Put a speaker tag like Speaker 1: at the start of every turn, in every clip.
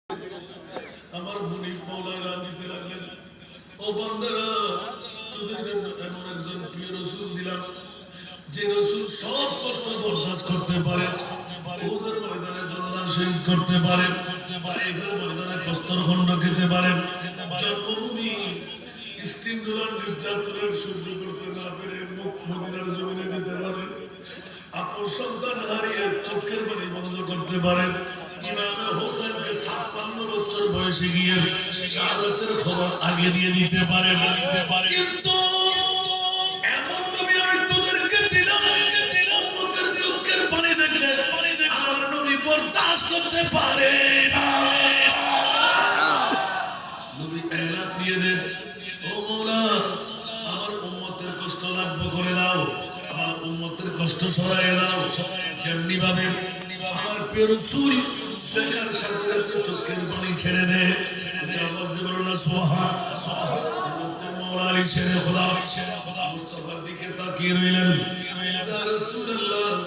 Speaker 1: আমার মুনিব মওলানা রাজিতে লাগলেন, ও বান্দারা, তোদের জন্য এমন একজন প্রিয় রাসূল দিলাম যে রাসূল সব কষ্ট বরদাস্ত করতে পারে, ওদের ময়দানে জন্নাত শহীদ করতে পারে, এফের ময়দানে প্রস্তরখণ্ড খেতে পারে, জন্মভূমি স্টিমগুলার নিষ্ঠুরের সহ্য করতে না পেরে মুখ মদিনার জমিনে যেতে পারে, আপন সন্তান হারিয়ে চোখের পানি বন্ধ করতে পারে। ইমাম হোসেনকে ৫৭ বছর বয়সে গিয়ে শাহাদাতের খবর আগে দিয়ে দিতে পারে। কিন্তু এমন নবী আমি তোদেরকে দিলাম, মুখের চোখের পানি দেখলে আমার নবী বরদাস্ত করতে পারে না। নবী এলান দিয়ে দেন, ও মওলা, আমার উম্মতের কষ্ট লাঘব করে দাও, আমার উম্মতের কষ্ট সরাই দাও। যেমনি ভাবে আমার প্রিয় রাসূল দেখার সাথে সাথে চোখের পানি ছেড়ে দেয়, আওয়াজ দিয়ে বলো না সুবহান। মওলা আলী শেরে খোদা মুস্তাফার দিকে তাকিয়ে রইলেন, ইয়া রাসূলুল্লাহ,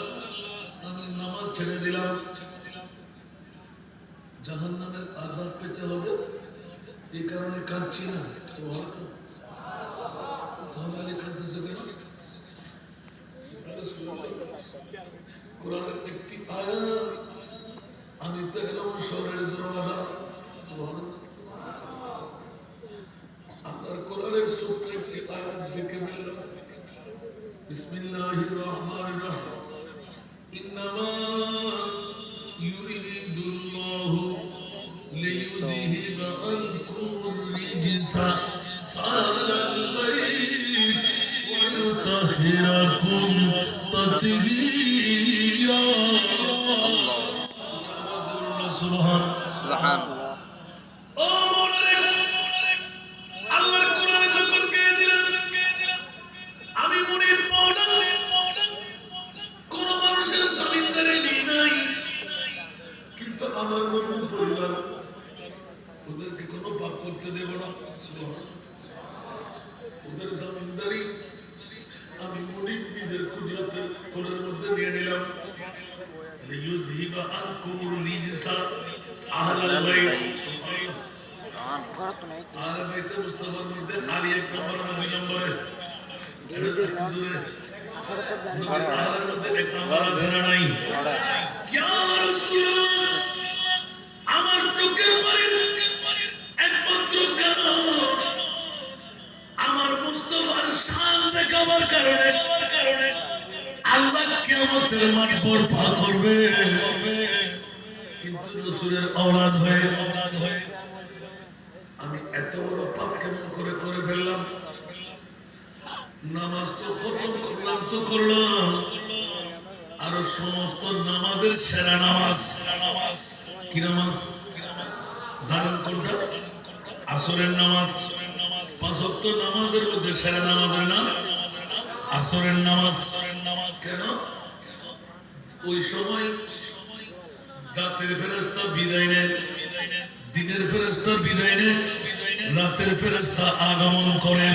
Speaker 1: আমি নামাজ ছেড়ে দিলাম, জাহান্নামের আযাব পেতে হবে, এই কারণে কাঁদছি না। সুবহানাল্লাহ। তাহলে আলী কাঁদতেছে কেন? কোরআনের একটি আয়াত, আমি তো এলাম শহরের দরওয়াজা। আপনার কোরআনের ছোট্ট একটি আয়াত দেখে ফেললাম, বিসমিল্লাহির রহমানির রহিম, ইন্নামা ইউরিদুল্লাহু লিইউযহিবা আনকুমুর রিজসা আহলাল বাইত ওয়া ইউতাহহিরাকুম তাতহীরা। সুবহান সুবহান। ও মওলানা, আল্লাহর কোরআনে যখন গিয়ে দিলেন, আমি মুনিব মওলানা কোন মানুষের জমিনদারি নেই নাই, কিন্তু আমার নতুন পরিবার, ওদেরকে কোনো পাপ করতে দেব না। সুবহান। ওদের জমিনদারি আমি মুনিব নিজের কুদরতের কোলের মধ্যে নিয়ে নিলাম। লিইউযহিবা আনকুমুর রিজসা আহলাল বাইত। আহলাল বাইতে মুস্তাফার মধ্যে আলী ১ নম্বরে না ২ নম্বরে? আহলার মধ্যে ১ নম্বর আছে না নাই? ইয়া রাসূলুল্লাহ, আমার চোখের পানির একমাত্র কারণ আমার মুস্তাফার শান দেখাবার কারণে আল্লাহ কিয়ামতের মাঠ বরপা করবে। কিন্তু রাসূলের ঔলাদ হয়ে আমি এত বড় পাপ কেমন করে করে ফেললাম? নামাজ তো খতম করলাম, আর সমস্ত নামাজের সেরা নামাজ কি নামাজ জানেন কোনটা? আসরের নামাজ। ৫ ওয়াক্ত নামাজের মধ্যে সেরা নামাজের নাম আসরের নামাজ। কেন? ওই সময় রাতের ফেরেশতা বিদায় নেয়, দিনের ফেরেশতা বিদায় নেয়, রাতের ফেরেশতা আগমন করে।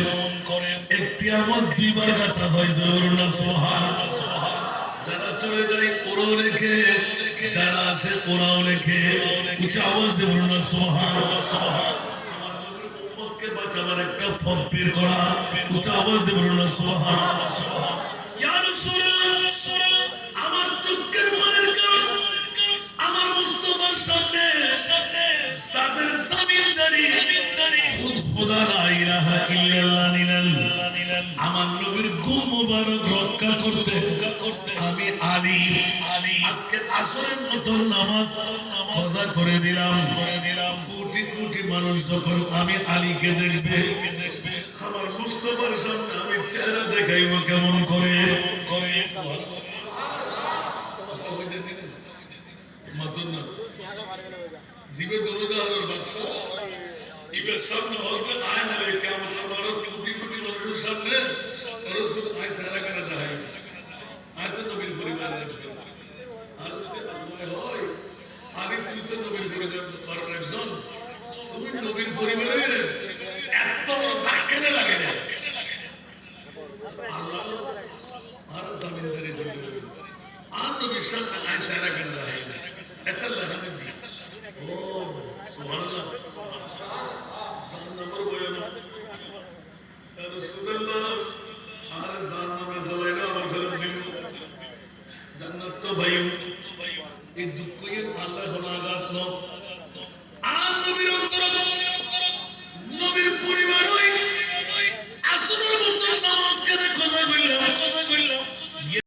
Speaker 1: একটি আমল ২ বার গাঁথা হয়, জোরে না সুবহানাল্লাহ। যারা চলে যায় ওরাও লেখে, যারা আসে ওরাও লেখে। উচ্চ আওয়াজ দিয়ে বলুন না সুবহানাল্লাহ। উম্মতকে বাঁচাবার একটা পথ বের করা, উচ্চ আওয়াজ দিয়ে বলুন না সুবহানাল্লাহ। ইয়া রাসূলুল্লাহ, আমার চোখের পানির কারণ আমার মুস্তাফার সামনে সাদের জমিনদারি খুদ খোদা লা ইলাহা ইল্লাল্লাহ নিলেন। আমার নবীর গুম মুবারক রক্ষা করতে আমি আলী আজকে আসরের মতো নামাজ কজা করে দিলাম। কোটি কোটি মানুষ যখন আমি আলীকে দেখবে, আমার মুস্তাফার সামনে আমি চেহারা দেখাইব কেমন করে। জীবে দরুদার বাদশা ইবের সামনে হযরত আয়েশা আলাইহিস সালাম কোটি কোটি মানুষের সামনে রাসূল আয়েশা রাগানা দেখাই আয়ত নবীর পরিবার দেখছে। আর যদি আল্লাহ হয়, আদি তুই তো নবীর পরিবার একজন, তুমি নবীর পরিবারের এত বড় দাগ কেন লাগে না? আল্লাহ আর জমিনদারি দিলেন, আর নবীর সামনে আয়েশা রাগানা দেখাই এত লাগানে। ও সুবহানাল্লাহ। জাহান্নামের বয়ান, ইয়া রাসূলুল্লাহ, আর জাহান্নামের জ্বালাইরা আমার ফেরত দিন। জান্নাত তো ভাই, এই দুঃখ